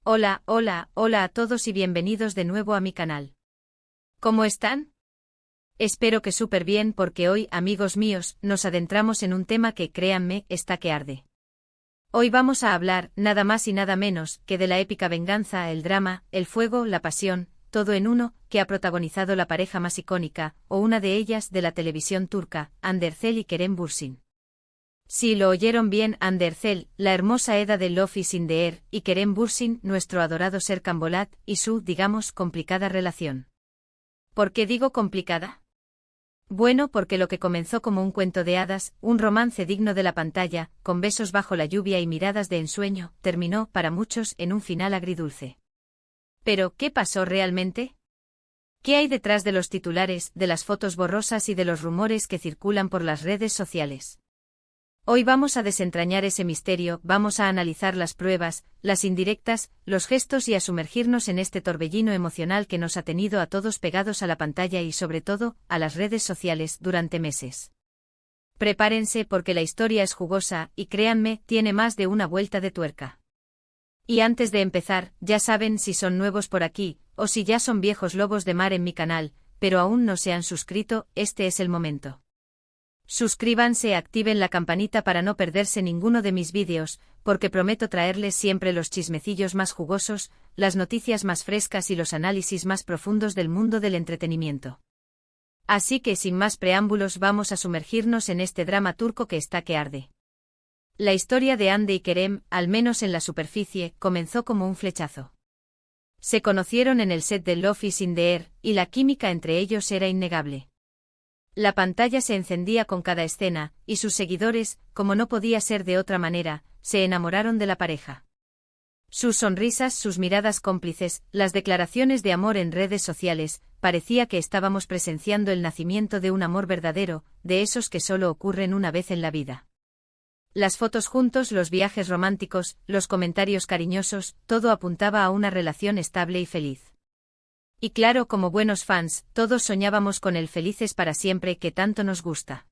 Hola, hola, hola a todos y bienvenidos de nuevo a mi canal. ¿Cómo están? Espero que súper bien porque hoy, amigos míos, nos adentramos en un tema que, créanme, está que arde. Hoy vamos a hablar, nada más y nada menos, que de la épica venganza, el drama, el fuego, la pasión, todo en uno, que ha protagonizado la pareja más icónica, o una de ellas de la televisión turca, Hande Erçel y Kerem Bürsin. Sí, lo oyeron bien, Hande Erçel, la hermosa Eda de Love is in the Air, y Kerem Bürsin, nuestro adorado Serkan Bolat, y su, digamos, complicada relación. ¿Por qué digo complicada? Bueno, porque lo que comenzó como un cuento de hadas, un romance digno de la pantalla, con besos bajo la lluvia y miradas de ensueño, terminó, para muchos, en un final agridulce. Pero, ¿qué pasó realmente? ¿Qué hay detrás de los titulares, de las fotos borrosas y de los rumores que circulan por las redes sociales? Hoy vamos a desentrañar ese misterio, vamos a analizar las pruebas, las indirectas, los gestos y a sumergirnos en este torbellino emocional que nos ha tenido a todos pegados a la pantalla y sobre todo, a las redes sociales durante meses. Prepárense porque la historia es jugosa y créanme, tiene más de una vuelta de tuerca. Y antes de empezar, ya saben si son nuevos por aquí, o si ya son viejos lobos de mar en mi canal, pero aún no se han suscrito, este es el momento. Suscríbanse, activen la campanita para no perderse ninguno de mis vídeos, porque prometo traerles siempre los chismecillos más jugosos, las noticias más frescas y los análisis más profundos del mundo del entretenimiento. Así que sin más preámbulos vamos a sumergirnos en este drama turco que está que arde. La historia de Hande y Kerem, al menos en la superficie, comenzó como un flechazo. Se conocieron en el set de Love is in the Air, y la química entre ellos era innegable. La pantalla se encendía con cada escena, y sus seguidores, como no podía ser de otra manera, se enamoraron de la pareja. Sus sonrisas, sus miradas cómplices, las declaraciones de amor en redes sociales, parecía que estábamos presenciando el nacimiento de un amor verdadero, de esos que solo ocurren una vez en la vida. Las fotos juntos, los viajes románticos, los comentarios cariñosos, todo apuntaba a una relación estable y feliz. Y claro, como buenos fans, todos soñábamos con el felices para siempre que tanto nos gusta.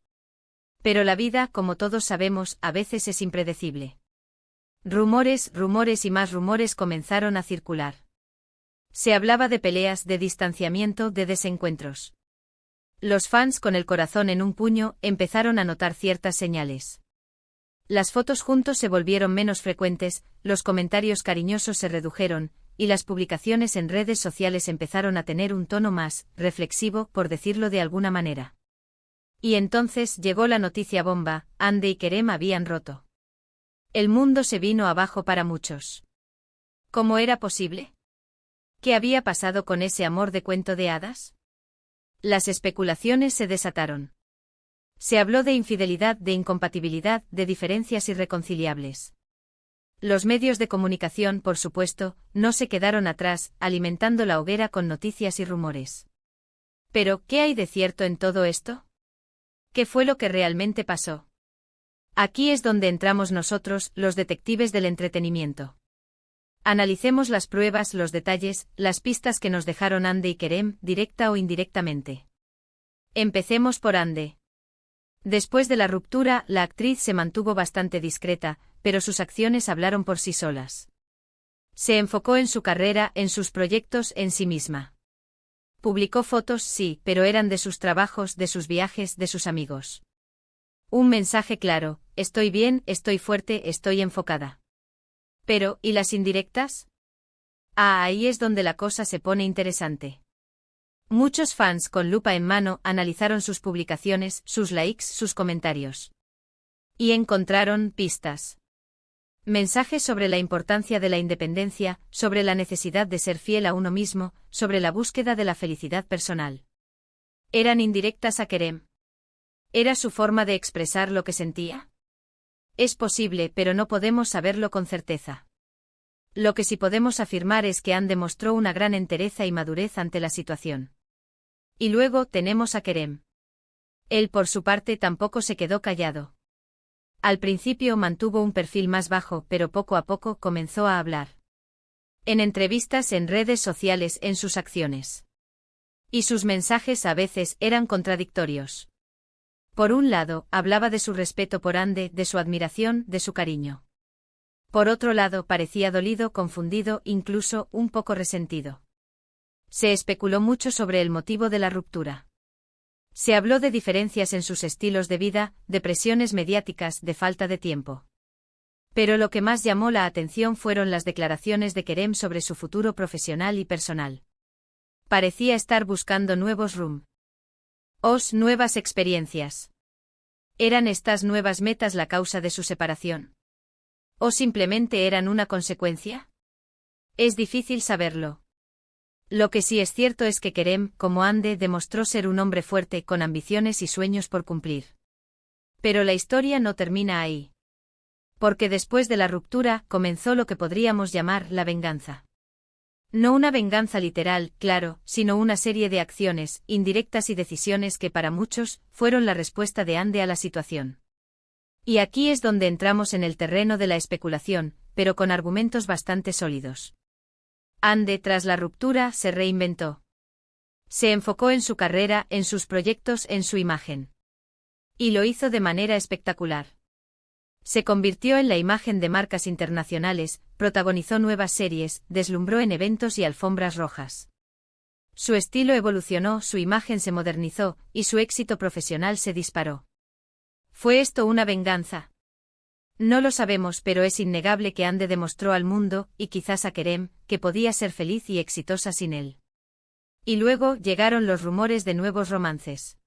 Pero la vida, como todos sabemos, a veces es impredecible. Rumores, rumores y más rumores comenzaron a circular. Se hablaba de peleas, de distanciamiento, de desencuentros. Los fans, con el corazón en un puño, empezaron a notar ciertas señales. Las fotos juntos se volvieron menos frecuentes, los comentarios cariñosos se redujeron, y las publicaciones en redes sociales empezaron a tener un tono más reflexivo, por decirlo de alguna manera. Y entonces llegó la noticia bomba: Hande y Kerem habían roto. El mundo se vino abajo para muchos. ¿Cómo era posible? ¿Qué había pasado con ese amor de cuento de hadas? Las especulaciones se desataron. Se habló de infidelidad, de incompatibilidad, de diferencias irreconciliables. Los medios de comunicación, por supuesto, no se quedaron atrás, alimentando la hoguera con noticias y rumores. Pero, ¿qué hay de cierto en todo esto? ¿Qué fue lo que realmente pasó? Aquí es donde entramos nosotros, los detectives del entretenimiento. Analicemos las pruebas, los detalles, las pistas que nos dejaron Hande y Kerem, directa o indirectamente. Empecemos por Hande. Después de la ruptura, la actriz se mantuvo bastante discreta, pero sus acciones hablaron por sí solas. Se enfocó en su carrera, en sus proyectos, en sí misma. Publicó fotos, sí, pero eran de sus trabajos, de sus viajes, de sus amigos. Un mensaje claro: estoy bien, estoy fuerte, estoy enfocada. Pero, ¿y las indirectas? Ahí es donde la cosa se pone interesante. Muchos fans con lupa en mano analizaron sus publicaciones, sus likes, sus comentarios. Y encontraron pistas. Mensajes sobre la importancia de la independencia, sobre la necesidad de ser fiel a uno mismo, sobre la búsqueda de la felicidad personal. ¿Eran indirectas a Kerem? ¿Era su forma de expresar lo que sentía? Es posible, pero no podemos saberlo con certeza. Lo que sí podemos afirmar es que Hande demostró una gran entereza y madurez ante la situación. Y luego tenemos a Kerem. Él por su parte tampoco se quedó callado. Al principio mantuvo un perfil más bajo, pero poco a poco comenzó a hablar. En entrevistas, en redes sociales, en sus acciones. Y sus mensajes a veces eran contradictorios. Por un lado, hablaba de su respeto por Hande, de su admiración, de su cariño. Por otro lado, parecía dolido, confundido, incluso un poco resentido. Se especuló mucho sobre el motivo de la ruptura. Se habló de diferencias en sus estilos de vida, de presiones mediáticas, de falta de tiempo. Pero lo que más llamó la atención fueron las declaraciones de Kerem sobre su futuro profesional y personal. Parecía estar buscando nuevos nuevas experiencias. ¿Eran estas nuevas metas la causa de su separación? ¿O simplemente eran una consecuencia? Es difícil saberlo. Lo que sí es cierto es que Kerem, como Hande, demostró ser un hombre fuerte con ambiciones y sueños por cumplir. Pero la historia no termina ahí. Porque después de la ruptura, comenzó lo que podríamos llamar la venganza. No una venganza literal, claro, sino una serie de acciones, indirectas y decisiones que para muchos, fueron la respuesta de Hande a la situación. Y aquí es donde entramos en el terreno de la especulación, pero con argumentos bastante sólidos. Hande, tras la ruptura, se reinventó. Se enfocó en su carrera, en sus proyectos, en su imagen. Y lo hizo de manera espectacular. Se convirtió en la imagen de marcas internacionales, protagonizó nuevas series, deslumbró en eventos y alfombras rojas. Su estilo evolucionó, su imagen se modernizó, y su éxito profesional se disparó. ¿Fue esto una venganza? No lo sabemos, pero es innegable que Hande demostró al mundo, y quizás a Kerem, que podía ser feliz y exitosa sin él. Y luego llegaron los rumores de nuevos romances.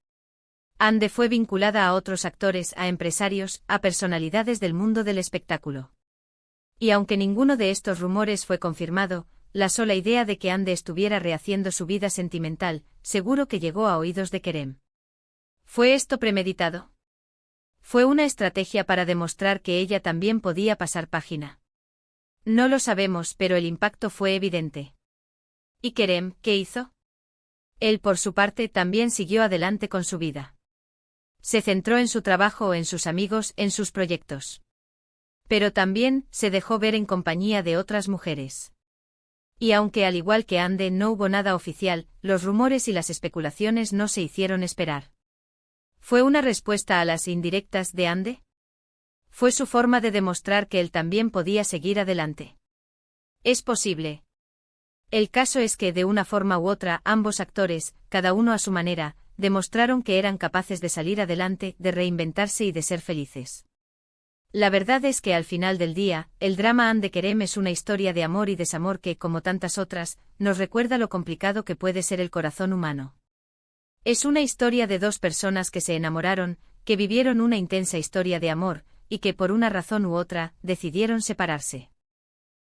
Hande fue vinculada a otros actores, a empresarios, a personalidades del mundo del espectáculo. Y aunque ninguno de estos rumores fue confirmado, la sola idea de que Hande estuviera rehaciendo su vida sentimental, seguro que llegó a oídos de Kerem. ¿Fue esto premeditado? ¿Fue una estrategia para demostrar que ella también podía pasar página? No lo sabemos, pero el impacto fue evidente. ¿Y Kerem, qué hizo? Él, por su parte, también siguió adelante con su vida. Se centró en su trabajo, en sus amigos, en sus proyectos. Pero también se dejó ver en compañía de otras mujeres. Y aunque al igual que Hande no hubo nada oficial, los rumores y las especulaciones no se hicieron esperar. ¿Fue una respuesta a las indirectas de Hande? ¿Fue su forma de demostrar que él también podía seguir adelante? Es posible. El caso es que de una forma u otra ambos actores, cada uno a su manera, demostraron que eran capaces de salir adelante, de reinventarse y de ser felices. La verdad es que al final del día, el drama Hande Kerem es una historia de amor y desamor que, como tantas otras, nos recuerda lo complicado que puede ser el corazón humano. Es una historia de dos personas que se enamoraron, que vivieron una intensa historia de amor, y que por una razón u otra, decidieron separarse.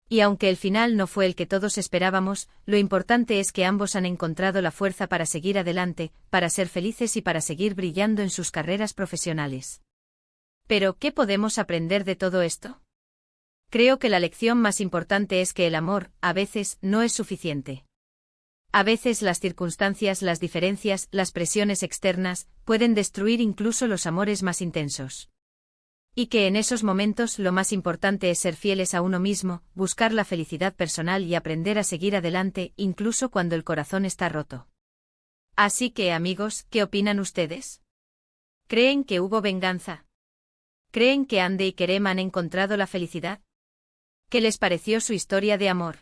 Y aunque el final no fue el que todos esperábamos, lo importante es que ambos han encontrado la fuerza para seguir adelante, para ser felices y para seguir brillando en sus carreras profesionales. Pero, ¿qué podemos aprender de todo esto? Creo que la lección más importante es que el amor, a veces, no es suficiente. A veces las circunstancias, las diferencias, las presiones externas, pueden destruir incluso los amores más intensos. Y que en esos momentos lo más importante es ser fieles a uno mismo, buscar la felicidad personal y aprender a seguir adelante, incluso cuando el corazón está roto. Así que, amigos, ¿qué opinan ustedes? ¿Creen que hubo venganza? ¿Creen que Hande y Kerem han encontrado la felicidad? ¿Qué les pareció su historia de amor?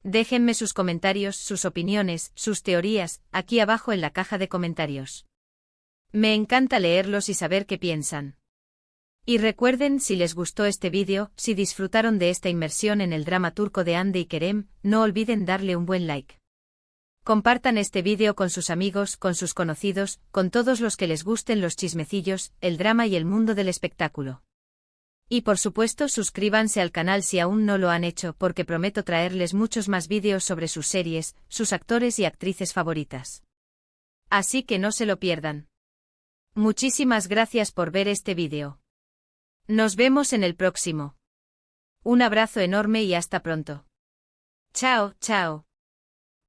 Déjenme sus comentarios, sus opiniones, sus teorías, aquí abajo en la caja de comentarios. Me encanta leerlos y saber qué piensan. Y recuerden, si les gustó este vídeo, si disfrutaron de esta inmersión en el drama turco de Hande y Kerem, no olviden darle un buen like. Compartan este vídeo con sus amigos, con sus conocidos, con todos los que les gusten los chismecillos, el drama y el mundo del espectáculo. Y por supuesto suscríbanse al canal si aún no lo han hecho porque prometo traerles muchos más vídeos sobre sus series, sus actores y actrices favoritas. Así que no se lo pierdan. Muchísimas gracias por ver este vídeo. Nos vemos en el próximo. Un abrazo enorme y hasta pronto. Chao, chao.